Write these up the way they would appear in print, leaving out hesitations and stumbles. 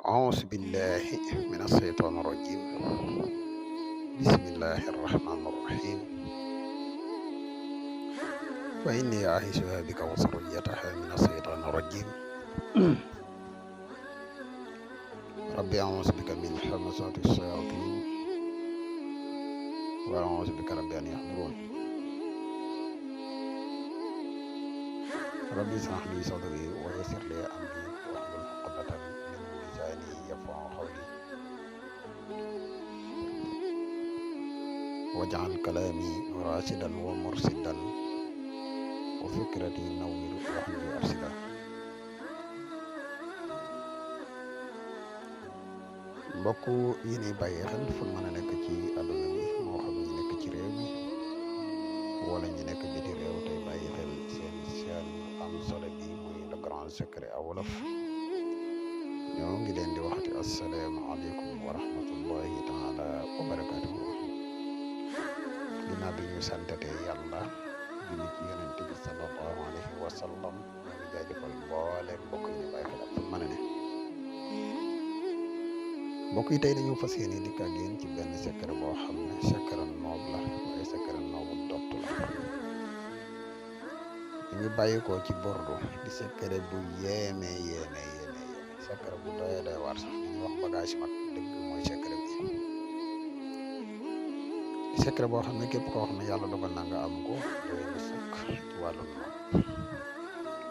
أعوذ بالله من الشيطان الرجيم. بسم الله الرحمن الرحيم. وإني أعيذها بك وذريتها من الشيطان الرجيم. ربي أعوذ بك من همزات الشياطين وأعوذ بك ربي أن يحضرون. ربي اشرح لي صدري ويسر لي أمري واحلل عقدة من لساني يفقهوا قولي واجعل كلامي راشدا ومرشدا وفكرتي نوّر واحلل أرشدا. mbokk yi ni bàyyi xel fu mën a nekk ci àdduna bi moo xam ñu nekk ci réew mi wala ñu nekk biti réew tey bàyyi xel seen am solo bi muy le grand secret à wolof ñoo ngi leen di waxati asalaamaaleykum wa rahmatullahi taala wa barakatuhu. ginnaaw bi ñu santate yàlla julli ci yonente bi sallallahu alayhi wa sallam ñoo ngi jaajëfal mboole mbokk yi ni bàyyi xel ak fu mën a ne. mbokk yi tey dañu fas yéene dikk ak yéen ci benn secret boo xam ne secret noob la waaye secret noobu dott la. ñu ngi bàyyi ko ci Bordeaux di secret bu yéeme secret bu doy waar sax li ñuy wax bagage mag dëgg mooy secret bi. di secret boo xam ne képp koo xam ne yàlla dogal na nga am ko doy na sëkk ci wàllu noob.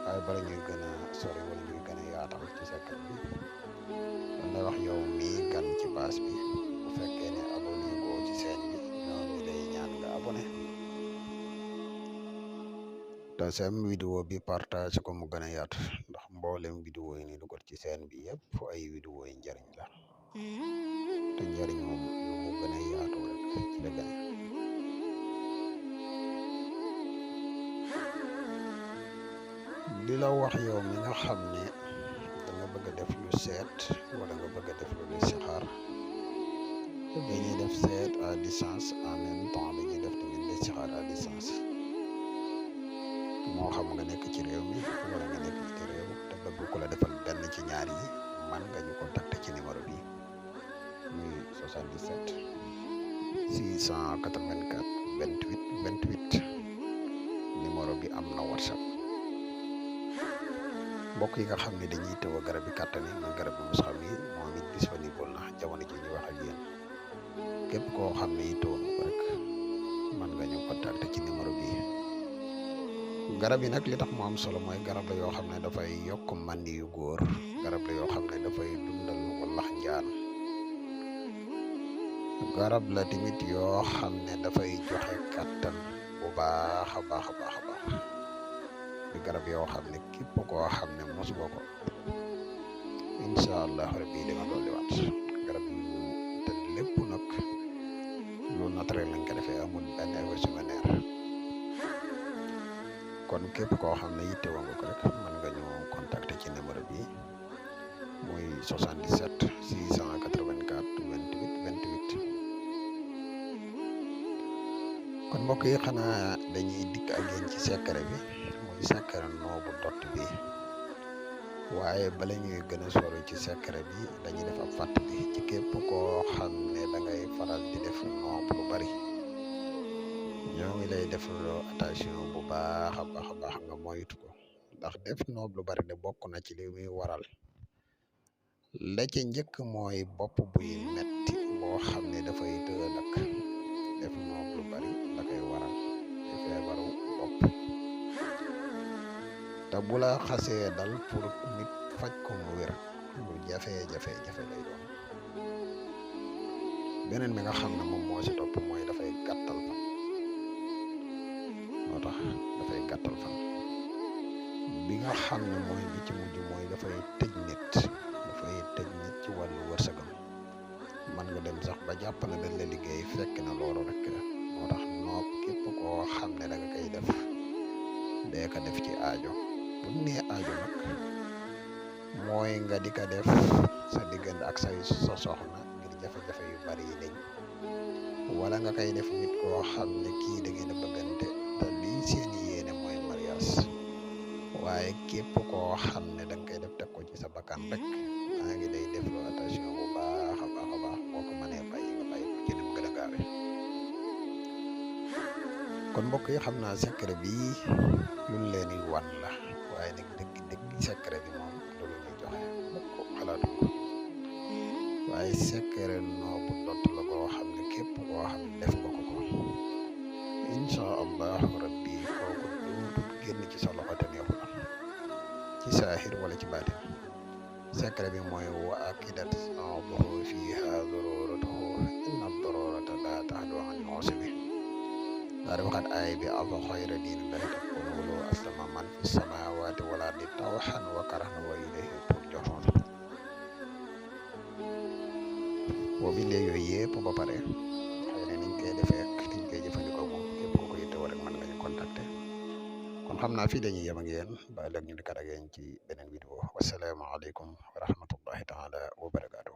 waaye bala ñuy gën a sori wala ñuy gën a yaatal ci secret bi dañ lay wax yow mii gan ci baas bi bu fekkee ne abonné ko ci seen bi ñoo ngi lay ñaan nga abonné te seen vidéo bi partage ko mu gën a yaatu ndax mboolem vidéo yi ni dugal ci seen bi yëpp ay vidéo yi njariñ la te njariñ moom yu mu gën a yaatu rek ci la gën. di la wax yow mi nga xam ne da nga bëgg a def lu seet wala nga bëgg a def lu listixaar dañuy def seet à distance en même temps dañuy def tamit listixaar à distance moo xam nga nekk ci réew mi wala nga nekk ci réew te bëgg ku la defal benn ci ñaar yi man nga ñu contacter ci numéro bi muy 77 684 28 28 numéro bi am na WhatsApp. mbokk yi nga xam ne dañuy teew garab yi kàttan yi muy garab bi mos xam yi moom it disponible na jamono ji ñu wax ak yéen képp koo xam ne itoo ko rek man nga ñu contacter ci numéro bi. garab yi nag li tax mu am solo mooy garab la yoo xam ne dafay yokk màndi yu góor garab la yoo xam ne dafay dundal wallax njaan garab la tamit yoo xam ne dafay joxe kàttan bu baax a baax di garab yoo xam ne képp koo xam ne mosu ko incha allah rabbi di nga dolliwaat garab yu te lépp nag lu naturel lañ ko defee amul benn effet secondaire kon képp koo xam ne yittewoo nga ko rek mën nga ñu contacter ci numéro bi muy 77 684 28 28. kon mbokk yi xanaa dañuy dikk ak yéen ci secret bi muy secret noobu dott bi waaye bala ñuy gën a sori ci secret bi dañuy def ab fàttali ci képp koo xam ne da ngay faral di def noob lu bari ñoo ngi lay def attention bu baax a baax nga moytu ko ndax def noob lu bari de bokk na ci li muy waral la ca njëkk mooy bopp buy metti boo xam ne dafay tëdd ak def noob lu bari la koy waral di feebaru bopp te bu la xasee dal pour nit faj ko mu wér lu jafe-jafe lay doon. beneen bi nga xam ne moom moo ci topp mooy dafay gàttal fan moo tax dafay gàttal fan bi nga xam ne mooy bi ci mujj mooy dafay tëj nit ci wàllu wërsëgam man nga dem sax ba jàpp na dañ la liggéey fekk na loolu rek moo tax noob képp koo xam ne da nga koy def dee ko def ci aajo bu nee aajo nag mooy nga di ko def sa diggante ak sa soxna ngir jafe-jafe yu bari yi dañ wala nga koy def nit koo xam ne kii da ngeen a bëggante te lii seen yéene mooy mariage waaye képp koo xam ne da nga koy def teg ko ci sa bakkan rek maa ngi lay defloo attention bu baax a baax a baax boo ko mënee bàyyi nga bàyyi ko ci ni mu gën a gaawee kon mbokk yi xam naa secret bi luñ leen di wan la waaye nag dëgg secret bi moom loolu ñuy joxe mukk xalaatu ko waaye secret noo bu dott la koo xam ne képp koo xam ne def nga ko incha allahu rabbi kooku duutut génn ci sa loxo te neexu la ci saahir wala ci baatin secret bi mooy wa akidat aduhu fiha daruratuhu inna darurata la tahdu an usbi daal di waxaat aay bi afa xayra diin lahi takun wala aslama man fi samawati wal ardi tawhan wa karhan wa ilayhi turjaun boo bindee yooyu yëpp ba pare xëy na niñ koy defee ak niñ koy jëfandikoo moom képp ku ko yittewoo rek mën nga ñu contacter kon xam naa fii dañuy yem ak yéen ba ëllëg ñu dikkaat ak yéen ci beneen vidéo wasalaamaaleykum wa rahmatullahi taala wa barakaatu